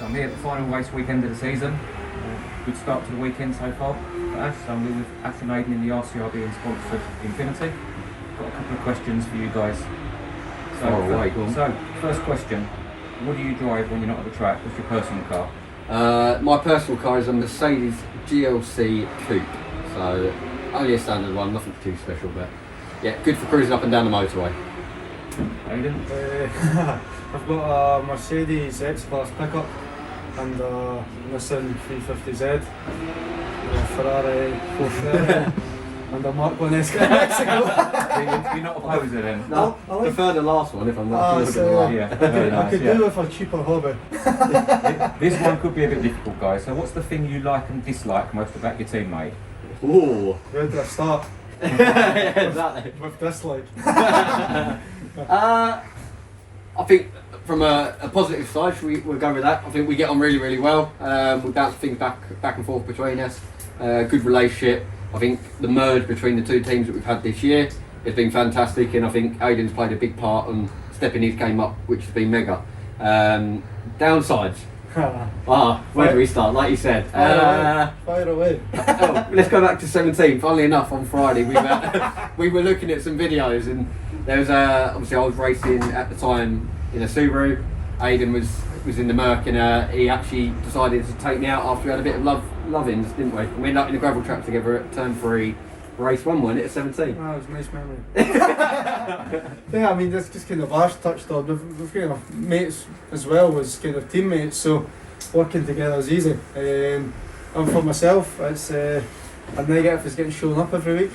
I'm here at the final race weekend of the season. Good start to the weekend so far for Ash. So I'm here with Ash and Aiden in the RCIB and sponsored Infinity. Got a couple of questions for you guys. So first question, what do you drive when you're not at the track? What's your personal car? My personal car is a Mercedes GLC Coupe. So only a standard one, nothing too special, but yeah, good for cruising up and down the motorway. Aiden? I've got a Mercedes X-Class pickup and a Nissan 350Z, a Ferrari 430 and a Mark 1 Mexico. You're not a poser then? No, I prefer the last one if I'm not Yeah, very I nice, could yeah. do with a cheaper hobby. This one could be a bit difficult, guys. So what's the thing you like and dislike most about your teammate? Ooh. Where do I start? Yeah, exactly. With dislike. I think from a positive side, we'll go with that. I think we get on really, really well. We bounce things back and forth between us. Good relationship. I think the merge between the two teams that we've had this year has been fantastic, and I think Aiden's played a big part on stepping his game up, which has been mega. Downsides. Where do we start? Like you said. Fire away. Let's go back to 17. Funnily enough, on Friday we were looking at some videos, and there was obviously I was racing at the time in a Subaru. Aiden was in the Merc, and he actually decided to take me out after we had a bit of love-ins, didn't we? And we ended up in a gravel trap together at turn 3, race 1, wasn't it, at 17? That was a nice memory. Yeah, I mean, that's just kind of Ash touched on. We've kind of mates as well as kind of teammates, so working together is easy. And for myself, it's a negative is getting shown up every week.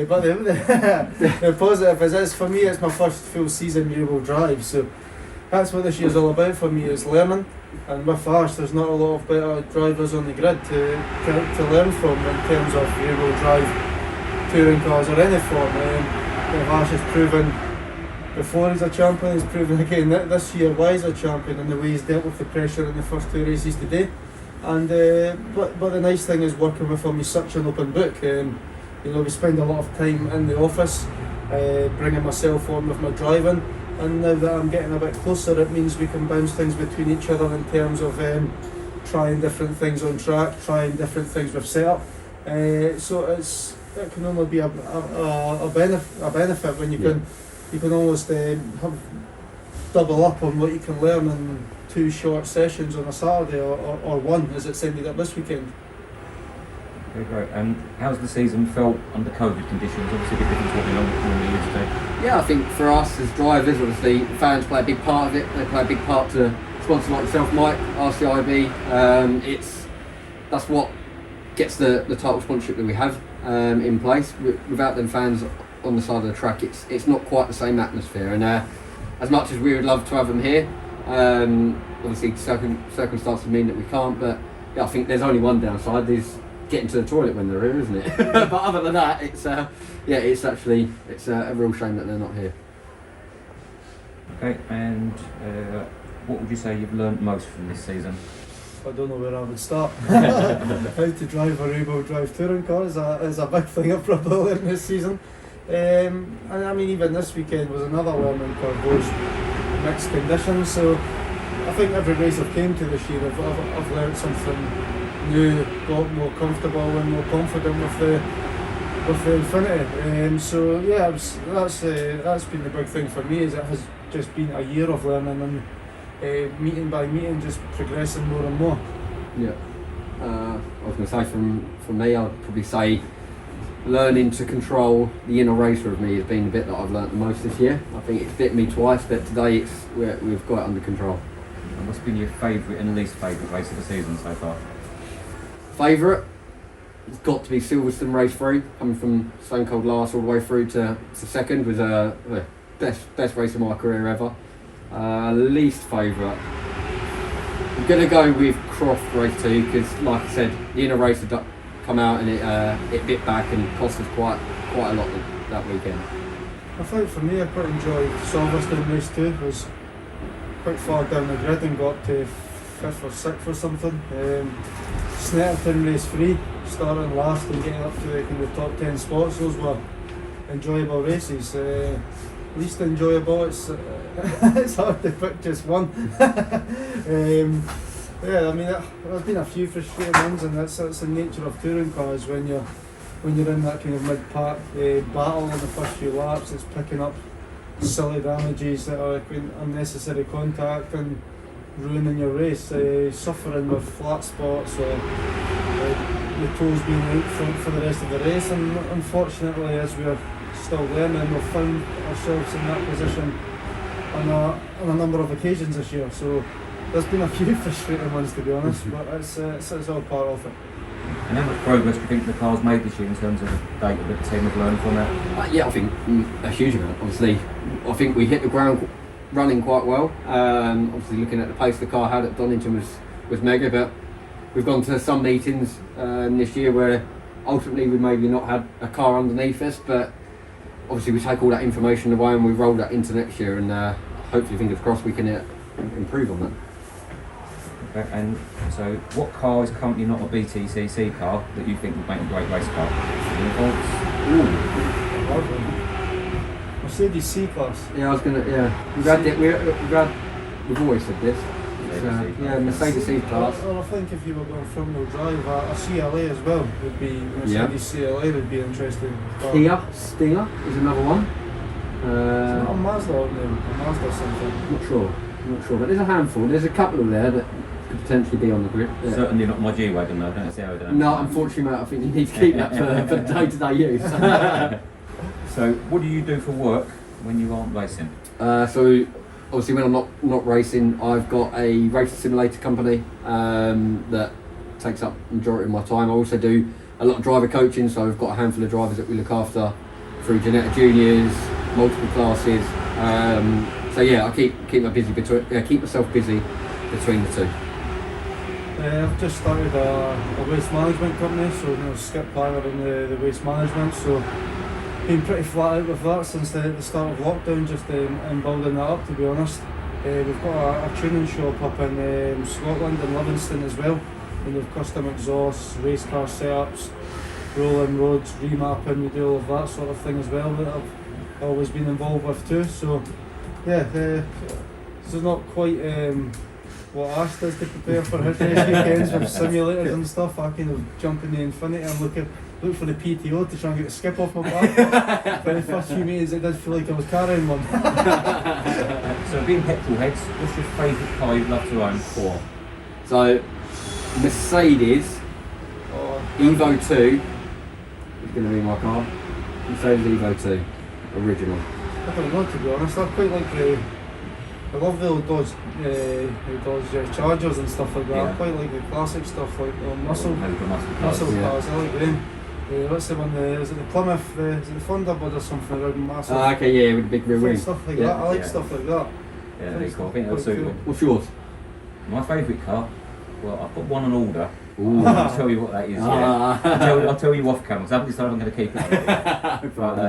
But the positive is for me, it's my first full season rear-wheel drive, so that's what this year's all about for me, is learning. And with Ash, there's not a lot of better drivers on the grid to learn from in terms of rear-wheel drive, touring cars or any form. Ash has proven before he's a champion, he's proven again this year why he's a champion and the way he's dealt with the pressure in the first 2 races today. And but the nice thing is working with him, he's such an open book. We spend a lot of time in the office, bringing myself on with my driving, and now that I'm getting a bit closer, it means we can bounce things between each other in terms of trying different things on track, trying different things with setup. So it can only be a benefit when you can almost have double up on what you can learn in 2 short sessions on a Saturday or one, as it's ended up this weekend. Okay, great. And how's the season felt under COVID conditions? Obviously a bit different to what we normally used to. Yeah, I think for us as drivers, obviously fans play a big part of it. They play a big part to sponsors like yourself, Mike, RCIB. That's what gets the title sponsorship that we have in place. Without them fans on the side of the track, it's not quite the same atmosphere. And as much as we would love to have them here, obviously circumstances mean that we can't. But yeah, I think there's only one downside: is getting to the toilet when they're here, isn't it? But other than that, it's a real shame that they're not here. Okay, and what would you say you've learned most from this season? I don't know where I would start. How to drive a rear-wheel drive touring car is a big thing I've probably learned this season. And I mean, even this weekend was another learning curve, those mixed conditions. So I think every race I've came to this year, I've learned something new, got more comfortable and more confident with the Infinity. So yeah, that's been the big thing for me, is it has just been a year of learning and meeting by meeting, just progressing more and more. Yeah, I was going to say from me, I'd probably say learning to control the inner racer of me has been the bit that I've learnt the most this year. I think it's bit me twice, but today we've got it under control. And what's been your favourite and least favourite race of the season so far? Favourite? It's got to be Silverstone race 3, coming from Stone Cold last all the way through to second, was the best race of my career ever. Least favourite, I'm going to go with Croft race 2, because like I said, the inner race had come out and it bit back and cost us quite a lot that weekend. I think for me, I quite enjoyed Silverstone race 2. It was quite far down the grid and got to 5th or 6th or something. Snetterton race 3, starting last and getting up to the top 10 spots. Those were enjoyable races. Least enjoyable, it's hard to pick just one. Yeah, I mean, there's been a few frustrating ones, and that's the nature of touring cars when you're in that kind of mid-pack battle in the first few laps. It's picking up silly damages that are unnecessary contact and ruining your race, suffering with flat spots or the toes being out for the rest of the race. And unfortunately, as we're still learning, we've found ourselves in that position on a number of occasions this year. So there's been a few frustrating ones, to be honest, but it's all part of it. And how much progress do you think the car's made this year in terms of the data that the team have learned from that? Yeah, I think a huge amount. Obviously, I think we hit the ground running quite well. Obviously, looking at the pace the car had at Donington was mega, but we've gone to some meetings this year where ultimately we maybe not had a car underneath us, but obviously we take all that information away and we roll that into next year, and hopefully, fingers crossed, we can improve on that. Okay, and so what car is currently not a BTCC car that you think would make a great race car? Mercedes C-Class. Yeah, I was gonna. Yeah, we've always said this. Yeah, Mercedes C-Class. Well, I think if you were going front-wheel drive, a CLA as well would be Mercedes CLA would be interesting. Kia Stinger is another one. Is it not a Mazda out there? A Mazda something? Not sure, but there's a handful. There's a couple of there that could potentially be on the grid. Yeah. Certainly not my G-Wagon though, don't see how it No, unfortunately, mate, I think you need to keep that for day-to-day use. So, what do you do for work when you aren't racing? So, obviously, when I'm not racing, I've got a race simulator company that takes up the majority of my time. I also do a lot of driver coaching, so I've got a handful of drivers that we look after through Janetta Juniors, multiple classes. So yeah, I keep myself busy between the two. I've just started a waste management company, so skip planner in the waste management. So been pretty flat out with that since the start of lockdown, just in building that up, to be honest. We've got a tuning shop up in Scotland, in Livingston as well. And we've custom exhausts, race car setups, rolling roads, remapping, we do all of that sort of thing as well that I've always been involved with too. So yeah, this is not quite what Ash does to prepare for his race weekends with simulators and stuff. I kind of jump in the Infinity and look for the PTO to try and get the skip off my back. For the first few meetings it did feel like I was carrying one. So being petrol heads, what's your favourite car you'd love to own? Four. So Mercedes Evo 2 is going to be my car. Mercedes Evo 2 original. I don't know, to be honest. I quite like I love the old Dodge Chargers and stuff like that. Yeah. I quite like the classic stuff like the muscle Cars. cars. I like them. What's the one? Is it the Plymouth? Is it the Thunderbird or something? Around massive. Okay, yeah, with the big rear wing. Stuff like Yeah. that. I like Yeah. stuff like that. Yeah, they're cool. I think they'll suit you. What's yours? My favourite car? Well, I've got one on order. Ooh. I'll tell you what that is. Yeah. I'll tell you off camera. I haven't decided I'm going to keep it. But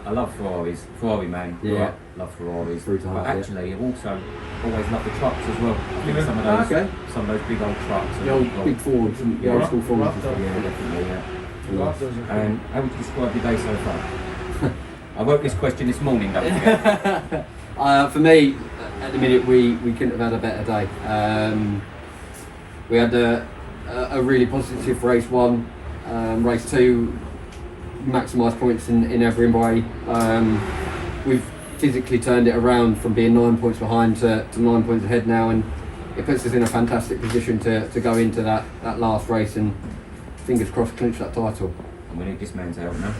I love Ferraris. Ferrari man. Yeah. Love Ferraris. Through to But heart, actually, I've also always loved the trucks as well. I think Yeah. some of those big old trucks. The old big Fords, the old school Fords. Raptor. Yeah, definitely. Yeah. Raptors are And how would you describe your day so far? I wrote this question this morning, don't forget. For me, at the minute, we couldn't have had a better day. We had a really positive race one. Race two, maximised points in every way. We've physically turned it around from being 9 points behind to 9 points ahead now, and it puts us in a fantastic position to go into that last race and fingers crossed clinch that title. And we need this man's help now.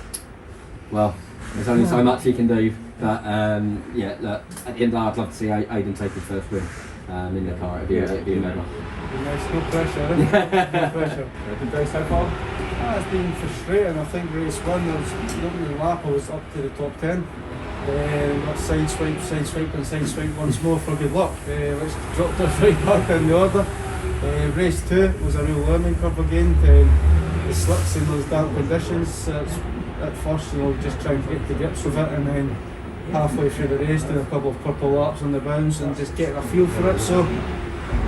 Well, there's only so much he can do, but yeah, look, at the end of the day, I'd love to see Aiden take his first win in the car. It'd be amazing. nice. No pressure. No pressure. Good day so far? It's been frustrating. I think race one, I was opening the lap, I was up to the top 10. Got sideswiped once more for good luck, which dropped us right back in the order. Race 2 was a real learning curve again. The slicks in those damp conditions. At first, just trying to get to grips with it, and then halfway through the race, doing a couple of purple laps on the bounce and just getting a feel for it. So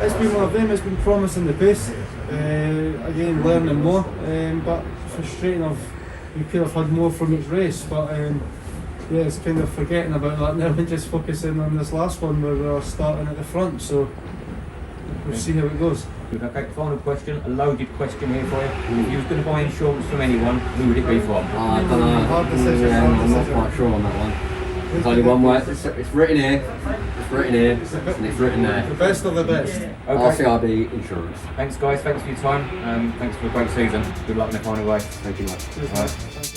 it's been one of them. It's been promising the pace. Again, learning more, but frustrating. We could have had more from each race, but yeah, it's kind of forgetting about that now and just focusing on this last one where we're starting at the front. So we'll see how it goes. Good. Okay, final question, a loaded question here for you. If you was going to buy insurance from anyone, who would it be from? I don't know. Hard decision, Yeah, hard I'm not decision. quite sure on that one. There's only one way. It's written here. It's written here. And it's written The there. best of the best. Okay. RCIB Insurance. Thanks guys, thanks for your time. Thanks for a great season. Good luck in the final race. Thank you much. Cheers, All right. mate.